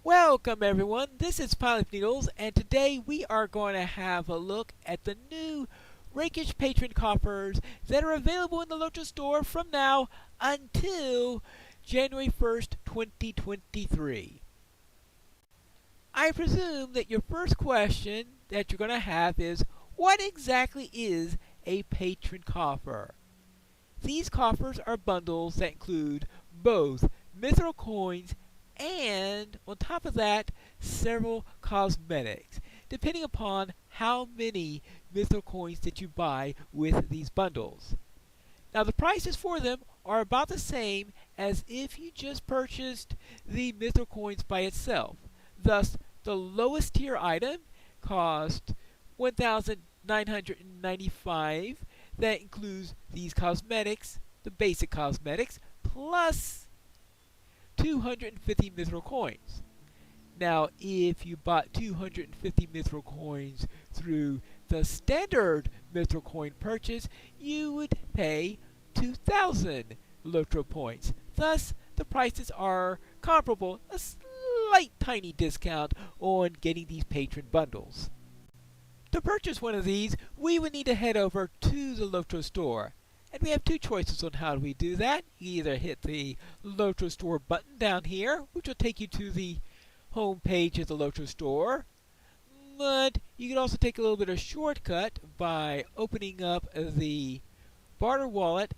Welcome everyone, this is Pineleaf, and today we are going to have a look at the new Rakish Patron Coffers that are available in the LOTRO store from now until January 1st, 2023. I presume that your first question that you're going to have is, what exactly is a Patron Coffer? These coffers are bundles that include both mithril coins and, on top of that, several cosmetics, depending upon how many mithril coins that you buy with these bundles. Now, the prices for them are about the same as if you just purchased the mithril coins by itself. Thus, the lowest tier item costs 1,995. That includes these cosmetics, the basic cosmetics, plus 250 mithril coins. Now, if you bought 250 mithril coins through the standard mithril coin purchase, you would pay 2,000 LOTRO points. Thus, the prices are comparable, a slight tiny discount on getting these patron bundles. To purchase one of these, we would need to head over to the LOTRO store. And we have two choices on how we do that. You either hit the LOTRO store button down here, which will take you to the home page of the LOTRO store. But you can also take a little bit of shortcut by opening up the barter wallet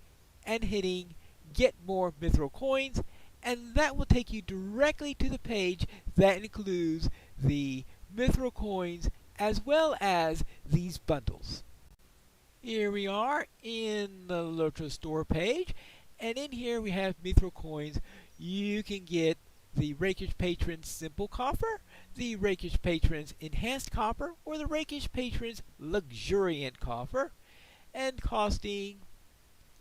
and hitting Get More Mithril Coins, and that will take you directly to the page that includes the mithril coins as well as these bundles. Here we are in the LOTRO store page, and in here we have mithril coins. You can get the Rakish Patrons Simple Coffer, the Rakish Patrons Enhanced Coffer, or the Rakish Patrons Luxuriant Coffer, and costing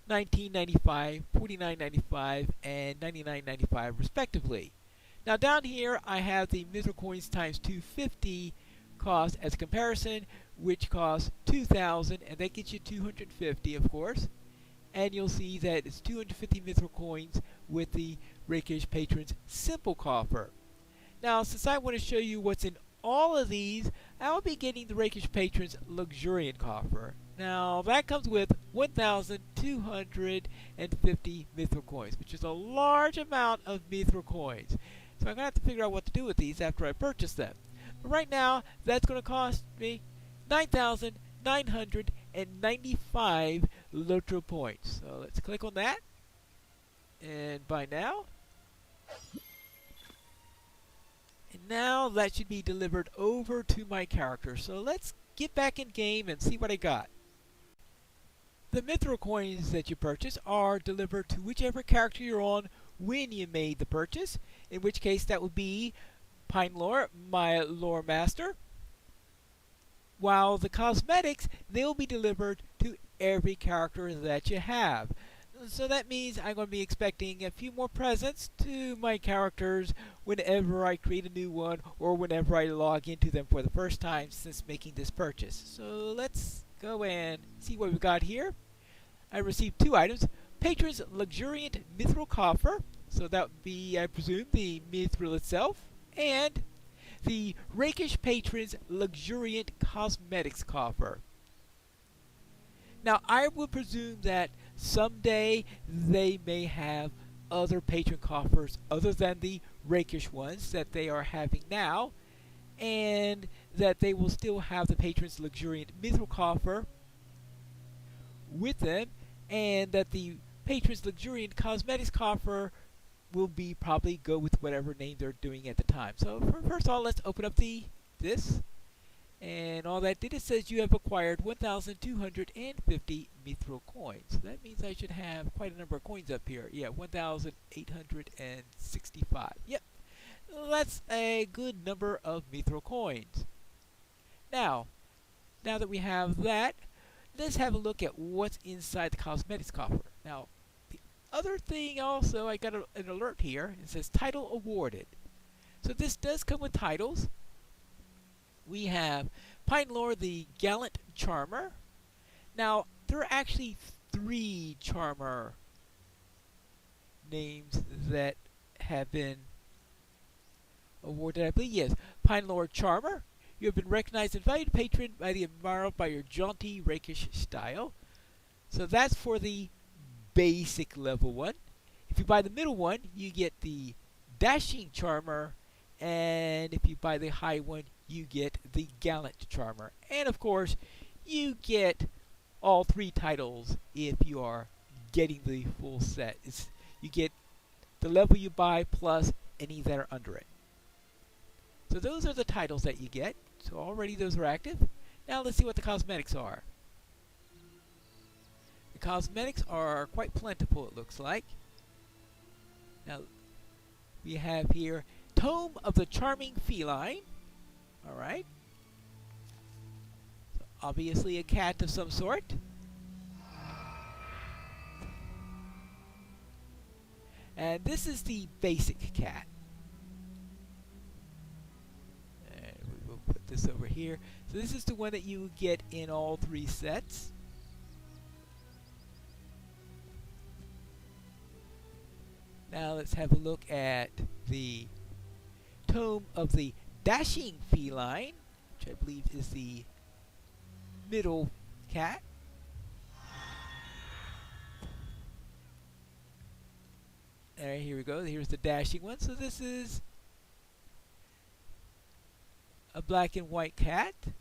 $19.95, $49.95, and $99.95 respectively. Now down here I have the mithril coins times 250 cost as a comparison, which costs 2,000, and that gets you 250, of course. And you'll see that it's 250 mithril coins with the Rakish Patrons Simple Coffer. Now, since I want to show you what's in all of these, I'll be getting the Rakish Patrons Luxuriant Coffer. Now, that comes with 1,250 mithril coins, which is a large amount of mithril coins. So I'm going to have to figure out what to do with these after I purchase them. But right now, that's going to cost me 9,995 LOTRO points. So let's click on that and buy now. And now that should be delivered over to my character. So let's get back in game and see what I got. The mithril coins that you purchase are delivered to whichever character you're on when you made the purchase, in which case that would be Pineleaf, my lore master, while the cosmetics, they'll be delivered to every character that you have. So that means I'm going to be expecting a few more presents to my characters whenever I create a new one or whenever I log into them for the first time since making this purchase. So let's go and see what we've got here. I received two items. Patron's Luxuriant Mithril Coffer, so that would be, I presume, the mithril itself, and the Rakish Patrons Luxuriant Cosmetics Coffer. Now, I would presume that someday they may have other patron coffers other than the Rakish ones that they are having now, and that they will still have the Patrons Luxuriant Mithril Coffer with them, and that the Patrons Luxuriant Cosmetics Coffer will be probably go with whatever name they're doing at the time. So first of all, let's open up this, and all that did, it says you have acquired 1,250 mithril coins. So that means I should have quite a number of coins up here. Yeah, 1,865. Yep, that's a good number of mithril coins. Now that we have that, let's have a look at what's inside the cosmetics coffer. Now, other thing also, I got an alert here. It says title awarded. So this does come with titles. We have Pineleaf the Gallant Charmer. Now, there are actually 3 Charmer names that have been awarded, I believe, yes. Pine Lord Charmer. You have been recognized and valued patron by the admirer by your jaunty, rakish style. So that's for the basic level one. If you buy the middle one, you get the dashing charmer, and if you buy the high one, you get the gallant charmer. And of course, you get all 3 titles if you are getting the full set. You get the level you buy plus any that are under it. So those are the titles that you get. So already those are active. Now let's see what the cosmetics are. The cosmetics are quite plentiful, it looks like. Now we have here Tome of the Charming Feline. Alright. So obviously a cat of some sort. And this is the basic cat. And we will put this over here. So this is the one that you get in all 3 sets. Now let's have a look at the Tome of the Dashing Feline, which I believe is the middle cat. Alright, here we go. Here's the dashing one. So this is a black and white cat. There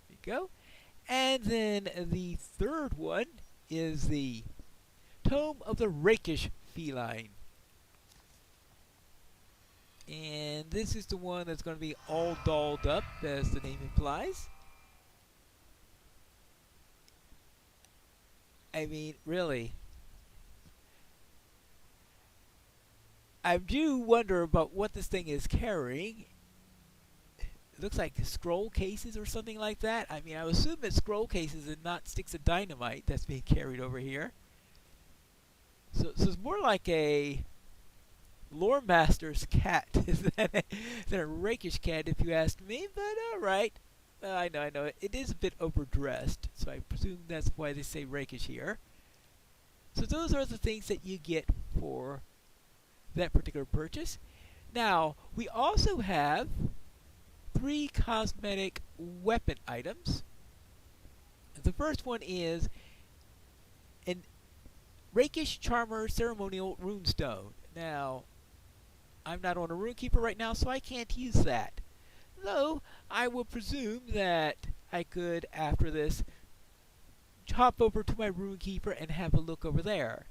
you go. And then the third one is the Tome of the Rakish Feline. And this is the one that's going to be all dolled up, as the name implies. I mean, really. I do wonder about what this thing is carrying. It looks like scroll cases or something like that. I mean, I would assume it's scroll cases and not sticks of dynamite that's being carried over here. So it's more like a lore master's cat than a rakish cat, if you ask me. But alright. I know. It is a bit overdressed, so I presume that's why they say rakish here. So those are the things that you get for that particular purchase. Now, we also have 3 cosmetic weapon items. The first one is an Rakish Charmer Ceremonial Runestone. Now, I'm not on a Runekeeper right now, so I can't use that. Though, I will presume that I could, after this, hop over to my Runekeeper and have a look over there.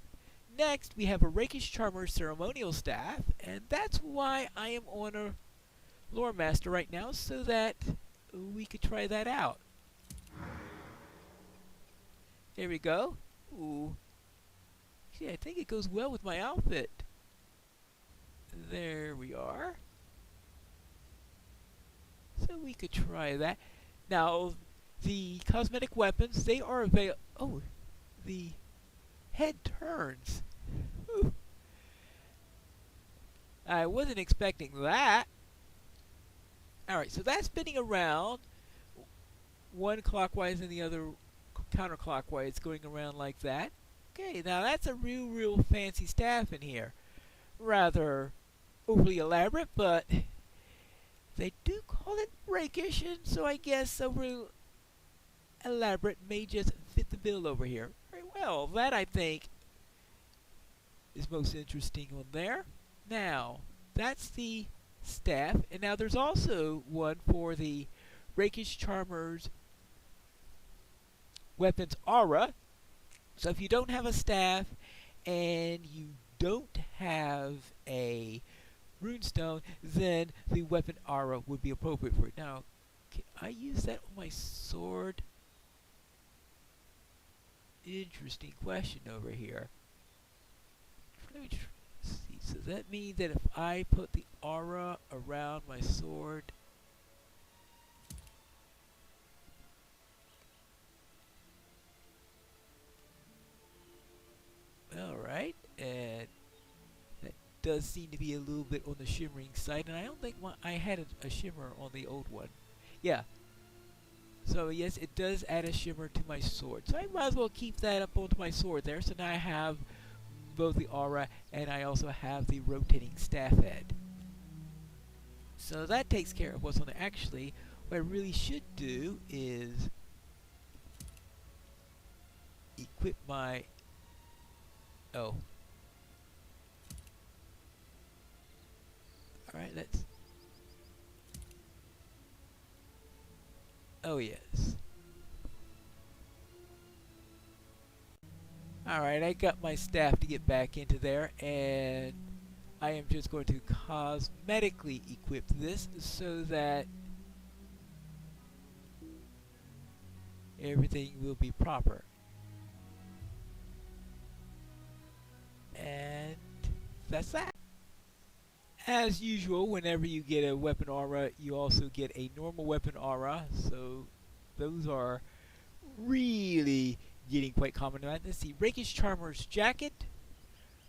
Next, we have a Rakish Charmer Ceremonial Staff, and that's why I am on a Lore Master right now, so that we could try that out. There we go. Ooh. Yeah, I think it goes well with my outfit. There we are. So we could try that. Now, the cosmetic weapons, they are available. Oh, the head turns. Ooh. I wasn't expecting that. Alright, so that's spinning around. One clockwise and the other counterclockwise, going around like that. Okay, now that's a real fancy staff in here. Rather overly elaborate, but they do call it rakish, and so I guess overly elaborate may just fit the bill over here. Very well, that I think is most interesting on there. Now, that's the staff, and now there's also one for the Rakish Charmer's weapons aura. So if you don't have a staff and you don't have a runestone, then the weapon aura would be appropriate for it. Now, can I use that on my sword? Interesting question over here. Let me see. So that means that if I put the aura around my sword, alright, and that does seem to be a little bit on the shimmering side, and I don't think I had a shimmer on the old one. Yeah. So yes, it does add a shimmer to my sword. So I might as well keep that up onto my sword there. So now I have both the aura and I also have the rotating staff head. So that takes care of what's on there. Actually, what I really should do is equip my... Oh. Alright, let's... Oh, yes. Alright, I got my staff to get back into there, and I am just going to cosmetically equip this so that everything will be proper. And that's that. As usual, whenever you get a weapon aura, you also get a normal weapon aura, so those are really getting quite common. Let's see, Rakish Charmer's jacket,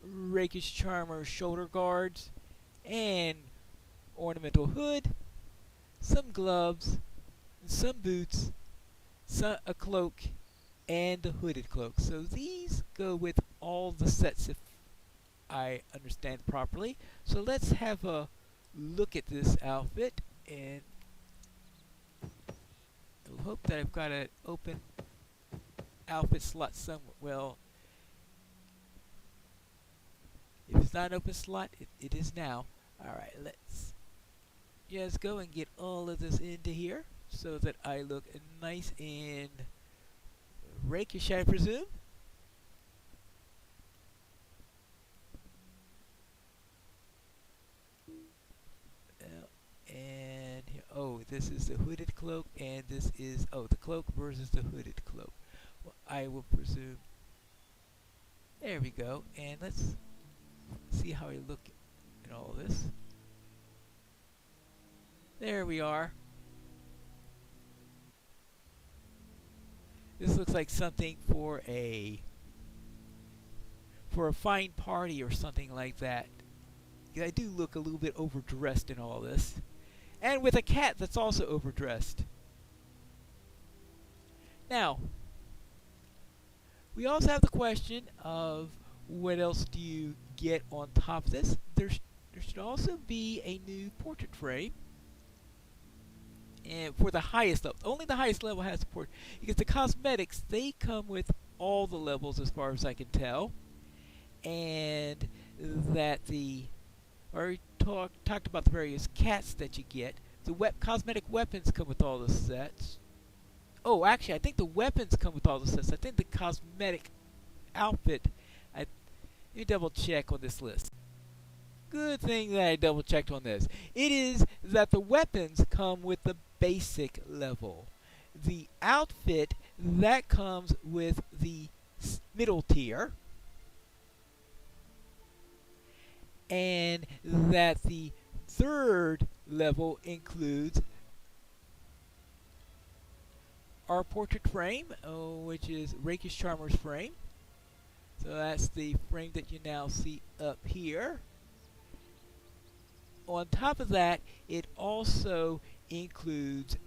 Rakish Charmer's shoulder guards, and ornamental hood, some gloves, some boots, a cloak, and a hooded cloak. So these go with all the sets if I understand properly. So let's have a look at this outfit, and I hope that I've got an open outfit slot somewhere. Well, if it's not an open slot, it is now. Alright, let's just go and get all of this into here so that I look nice and rakish, I presume. And oh, this is the hooded cloak, and this is, oh, the cloak versus the hooded cloak. Well, I will presume. There we go, and let's see how I look in all this. There we are. This looks like something for a fine party or something like that. I do look a little bit overdressed in all this. And with a cat that's also overdressed. Now, we also have the question of what else do you get on top of this. There should also be a new portrait frame. And for the highest level. Only the highest level has support. Because the cosmetics, they come with all the levels as far as I can tell. And that the... I already talked about the various cats that you get. The cosmetic weapons come with all the sets. Oh, actually, I think the weapons come with all the sets. I think the cosmetic outfit... let me double check on this list. Good thing that I double checked on this. It is that the weapons come with the basic level. The outfit, that comes with the middle tier. And that the third level includes our portrait frame, which is Rakish Charmer's frame. So that's the frame that you now see up here. On top of that, it also includes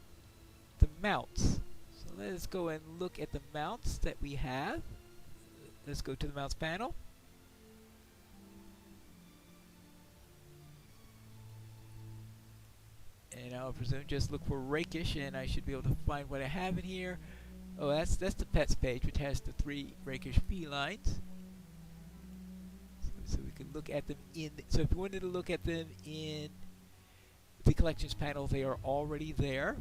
the mounts. So let's go and look at the mounts that we have. Let's go to the mounts panel. And I'll presume just look for Rakish, and I should be able to find what I have in here. Oh, that's the pets page, which has the 3 Rakish felines. So we can look at them in. So if you wanted to look at them in the collections panel, they are already there.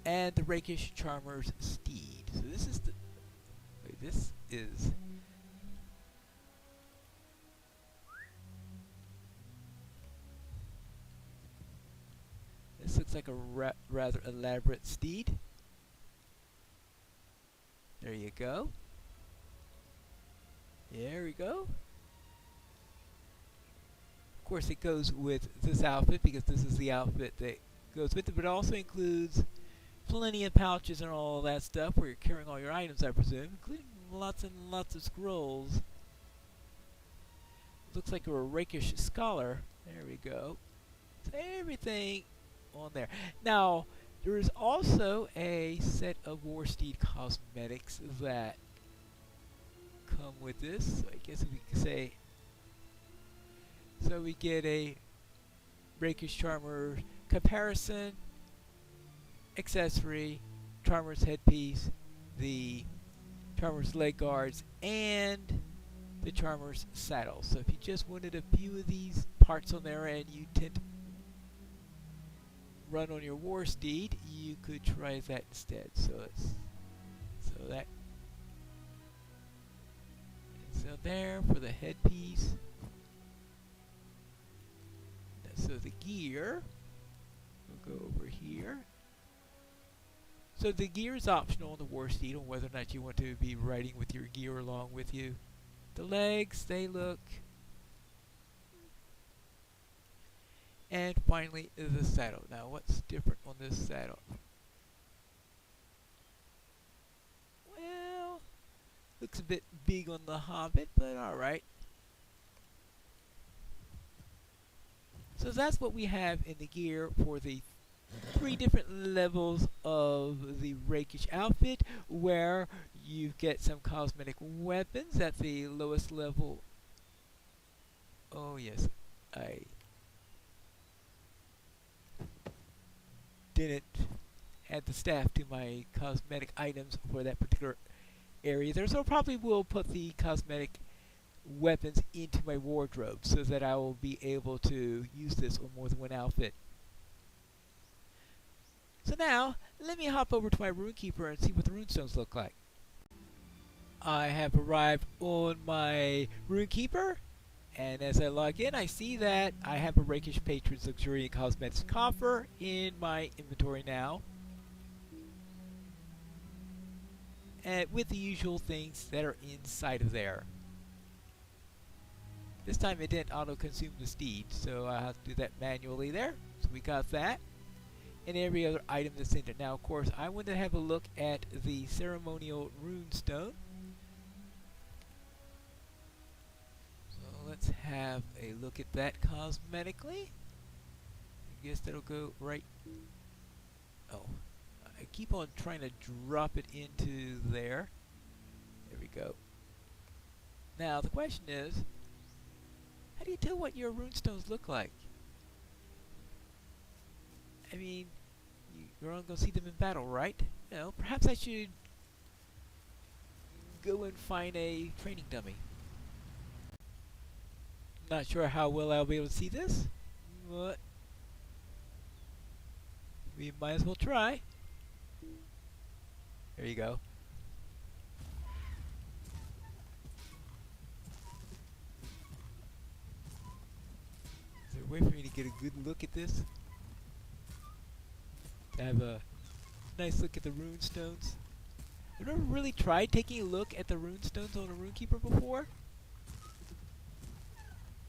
And the Rakish Charmer's steed. So this is the. Wait, this is. This looks like a rather elaborate steed. There you go. There we go. Of course, it goes with this outfit because this is the outfit that goes with it, but it also includes plenty of pouches and all that stuff where you're carrying all your items, I presume, including lots and lots of scrolls. Looks like you're a rakish scholar. There we go. So everything on there. Now, there is also a set of warsteed cosmetics that come with this. So I guess we could say So we get a Rakish Charmer comparison, accessory, Charmer's headpiece, the Charmer's leg guards, and the Charmer's saddle. So if you just wanted a few of these parts on there and you tend to run on your warsteed, you could try that instead. So there for the headpiece. So the gear, we'll go over here. So the gear is optional on the warsteed on whether or not you want to be riding with your gear along with you. The legs, they look. And finally, the saddle. Now, what's different on this saddle? Well, looks a bit big on the Hobbit, but alright. So that's what we have in the gear for the 3 different levels of the Rakish outfit, where you get some cosmetic weapons at the lowest level. Oh yes, I didn't add the staff to my cosmetic items for that particular area there, so probably will put the cosmetic weapons into my wardrobe so that I will be able to use this on more than one outfit. So now, let me hop over to my Runekeeper and see what the runestones look like. I have arrived on my Runekeeper, and as I log in, I see that I have a Rakish Patron's Luxuriant Cosmetics coffer in my inventory now, and with the usual things that are inside of there. This time it didn't auto-consume the steed, so I have to do that manually there. So we got that. And every other item that's in it. Now, of course, I want to have a look at the ceremonial runestone. So let's have a look at that cosmetically. I guess that'll go right. Oh, I keep on trying to drop it into there. There we go. Now, the question is, how do you tell what your runestones look like? I mean, you're only going to see them in battle, right? You know, perhaps I should go and find a training dummy. Not sure how well I'll be able to see this, but we might as well try. There you go. Is there a way for me to get a good look at this? To have a nice look at the runestones. I've never really tried taking a look at the runestones on a Runekeeper before.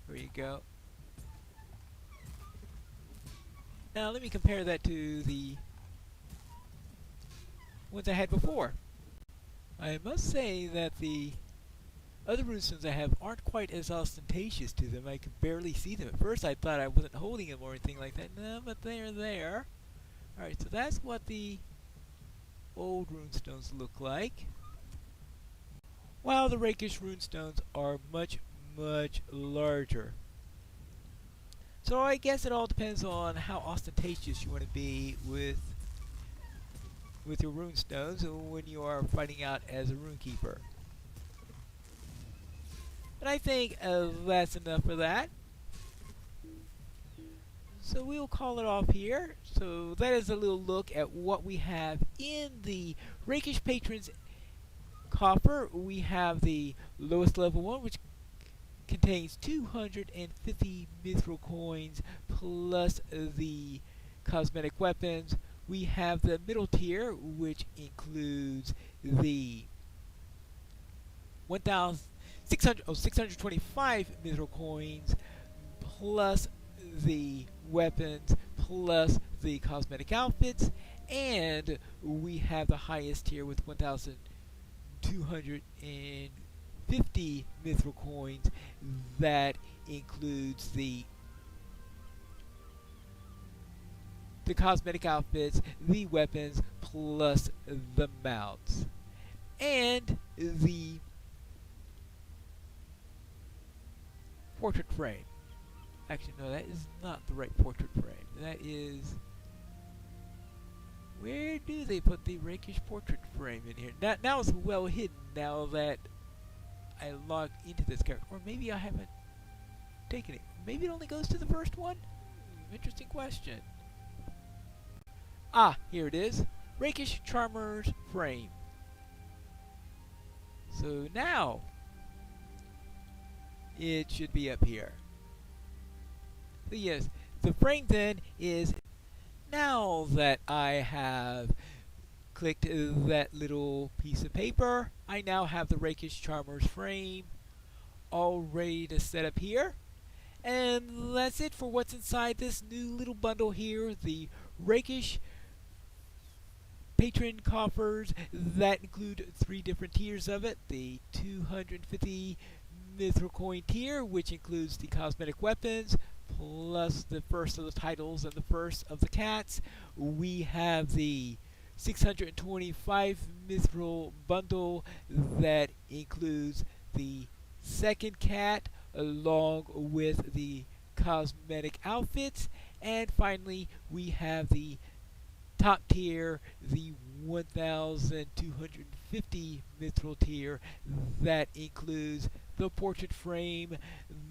There you go. Now let me compare that to the ones I had before. I must say that the other runestones I have aren't quite as ostentatious to them. I could barely see them. At first I thought I wasn't holding them or anything like that. No, but they're there. Alright, so that's what the old runestones look like. While the Rakish runestones are much, much larger. So I guess it all depends on how ostentatious you want to be with your runestones when you are fighting out as a Runekeeper. But I think that's enough for that. So we'll call it off here. So that is a little look at what we have in the Rakish Patrons coffer. We have the lowest level one, which contains 250 mithril coins plus the cosmetic weapons. We have the middle tier, which includes the 625 mithril coins plus the weapons plus the cosmetic outfits, and we have the highest tier with 1,250 mithril coins that includes the cosmetic outfits, the weapons, plus the mounts, and the portrait frame. Actually, no, that is not the right portrait frame. That is... Where do they put the rakish portrait frame in here? Now it's well hidden now that I log into this character. Or maybe I haven't taken it. Maybe it only goes to the first one? Interesting question. Ah, here it is. Rakish Charmer's frame. So now, it should be up here. So yes, the frame then is, now that I have clicked that little piece of paper, I now have the Rakish Charmer's frame all ready to set up here. And that's it for what's inside this new little bundle here, the Rakish Patron coffers that include 3 different tiers of it. The 250 mithril coin tier, which includes the cosmetic weapons, plus the first of the titles and the first of the cats. We have the 625 mithril bundle that includes the second cat along with the cosmetic outfits. And finally, we have the top tier, the 1250 mithril tier that includes the portrait frame,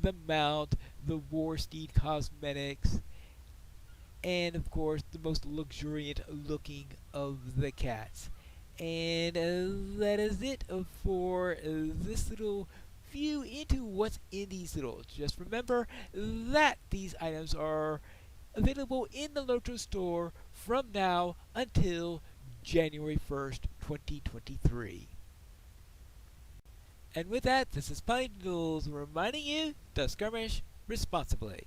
the mount, the warsteed cosmetics, and of course the most luxuriant looking of the cats. And that is it for this little view into what's in these littles. Just remember that these items are available in the LOTRO store from now until January 1st, 2023. And with that, this is Pineleaf reminding you to skirmish responsibly.